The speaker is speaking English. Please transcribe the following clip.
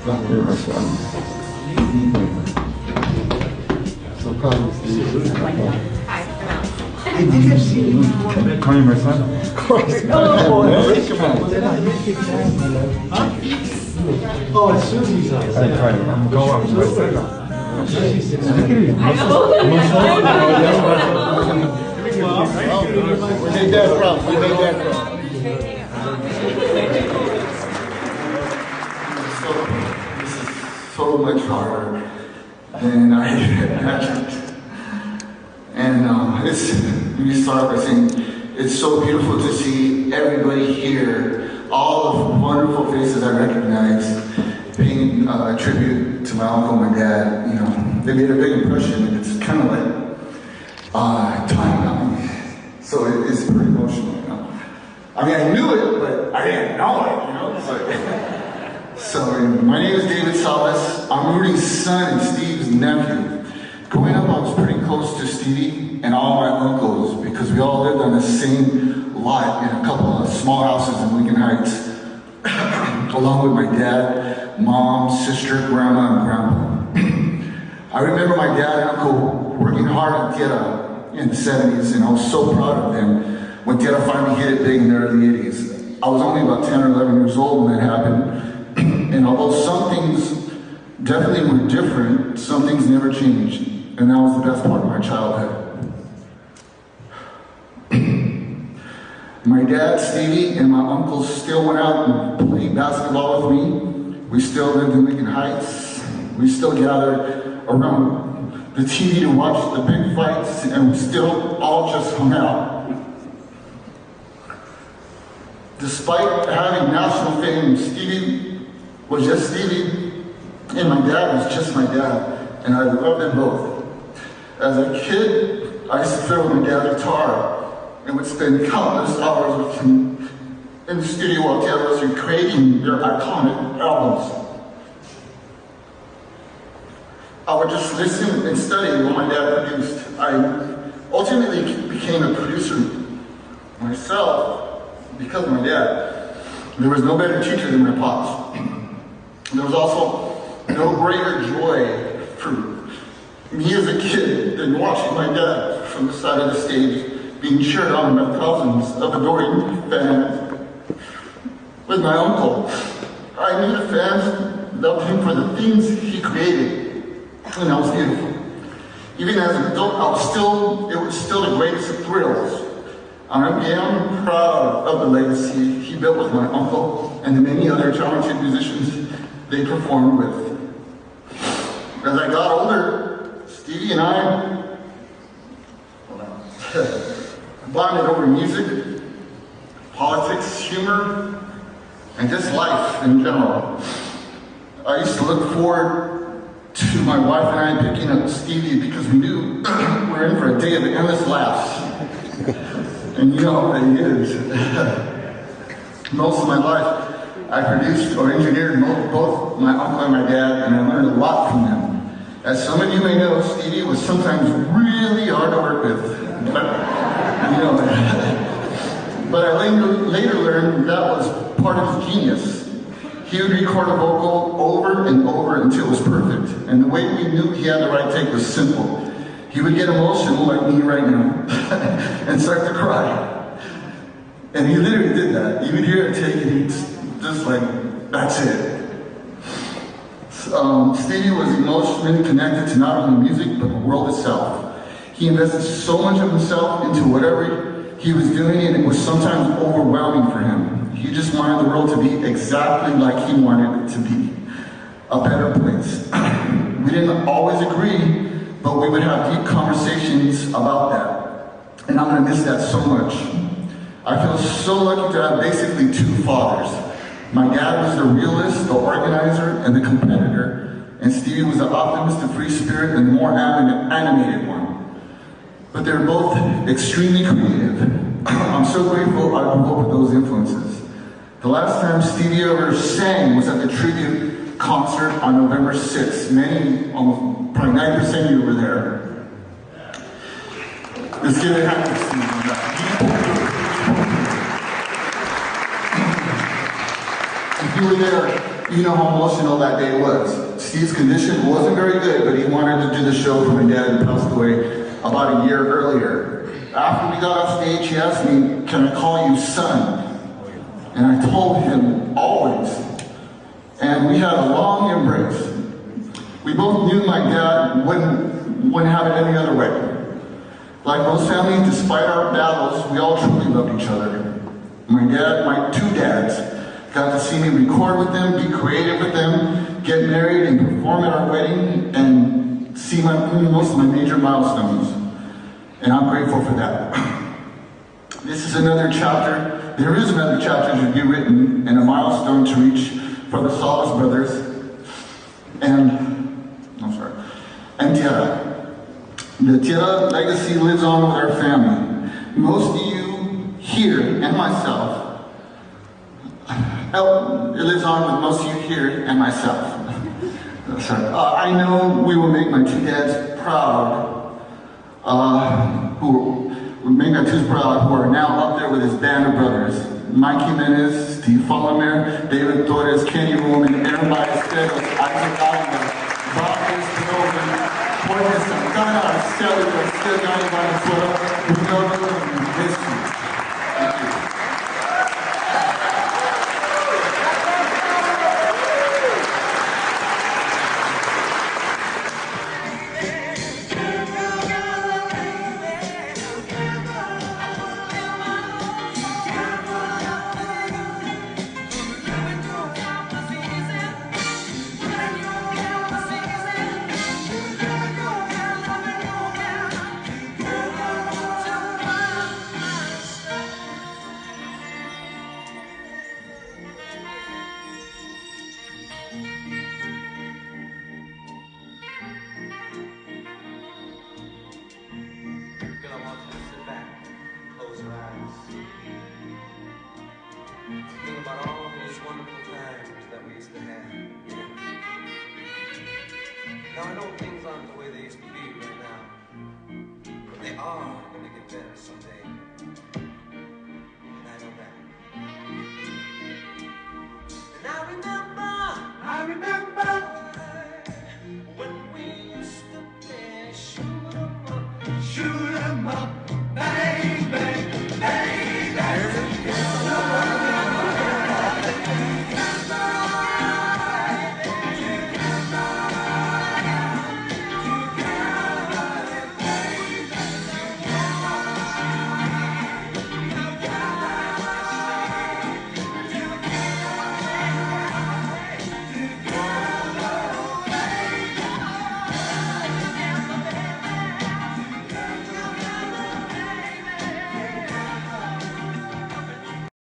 So proud of Steve. Hey, did you see me? Call me my son? Of course. Oh, it's Susie's house. I'm going up to my son. We made that from. So much harder than I imagined. And let me start by saying it's so beautiful to see everybody here, all of the wonderful faces I recognize, paying a tribute to my uncle and my dad. You know, they made a big impression, and it's kind of like time-numbing. So it's pretty emotional, you know. I mean, I knew it, but I didn't know it, you know. So my name is David Salas. I'm Rudy's son and Steve's nephew. Growing up, I was pretty close to Stevie and all my uncles because we all lived on the same lot in a couple of small houses in Lincoln Heights, along with my dad, mom, sister, grandma, and grandpa. I remember my dad and uncle working hard on Tierra in the 70s, and I was so proud of them when Tierra finally hit it big in the early 80s. I was only about 10 or 11 years old when that happened. And although some things definitely were different, some things never changed. And that was the best part of my childhood. My dad, Stevie, and my uncles still went out and played basketball with me. We still lived in Lincoln Heights. We still gathered around the TV to watch the big fights, and we still all just hung out. Despite having national fame, Stevie was just Stevie, and my dad was just my dad, and I loved them both. As a kid, I used to fiddle with my dad's guitar and would spend countless hours with him in the studio while Tierra was recreating their iconic albums. I would just listen and study what my dad produced. I ultimately became a producer myself because of my dad. There was no better teacher than my pops. There was also no greater joy for me as a kid than watching my dad from the side of the stage being cheered on by thousands of adoring fans. With my uncle, I knew the fans loved him for the things he created, and that was beautiful. Even as an adult, it was still the greatest of thrills. I am proud of the legacy he built with my uncle and the many other talented musicians they performed with. As I got older, Stevie and I bonded over music, politics, humor, and just life in general. I used to look forward to my wife and I picking up Stevie because we knew we were in for a day of endless laughs. And you know what it is. Most of my life, I produced or engineered both my uncle and my dad, and I learned a lot from them. As some of you may know, Stevie was sometimes really hard to work with. But I later learned that was part of his genius. He would record a vocal over and over until it was perfect. And the way we knew he had the right take was simple. He would get emotional like me right now and start to cry. And he literally did that. You would hear it take and he'd just like, that's it. Stevie was emotionally connected to not only music, but the world itself. He invested so much of himself into whatever he was doing, and it was sometimes overwhelming for him. He just wanted the world to be exactly like he wanted it to be, a better place. We didn't always agree, but we would have deep conversations about that. And I'm gonna miss that so much. I feel so lucky to have basically two fathers. My dad was the realist, the organizer, and the competitor, and Stevie was the optimist, the free spirit, and the more animated one. But they're both extremely creative. I'm so grateful I grew up with those influences. The last time Stevie ever sang was at the tribute concert on November 6th. Probably 90% of you were there. Let's give it a hand for Stevie. If you were there, You know how emotional that day was. Steve's condition wasn't very good, but he wanted to do the show for my dad who passed away about a year earlier. After we got off stage, he asked me, "Can I call you son?" And I told him, "Always." And we had a long embrace. We both knew my dad wouldn't have it any other way. Like most families, despite our battles, we all truly loved each other. My two dads, got to see me record with them, be creative with them, get married and perform at our wedding, and see most of my major milestones. And I'm grateful for that. This is another chapter. There is another chapter to be written and a milestone to reach for the Salas brothers and Tierra. The Tierra legacy lives on with our family. Most of you here and myself, it lives on with most of you here and myself. I know we will make my two dads proud, who are now up there with his band of brothers. Mike Jimenez, Steve Follimer, David Torres, Kenny Roman, Aaron Ballesteros, Isaac Alvarez, Bob Espinosa, Jorge Santana, Arcelo Garcia, Johnny Valenzuela, we know them in history. Thank you. Think about all those wonderful times that we used to have. Now I know things aren't the way they used to be.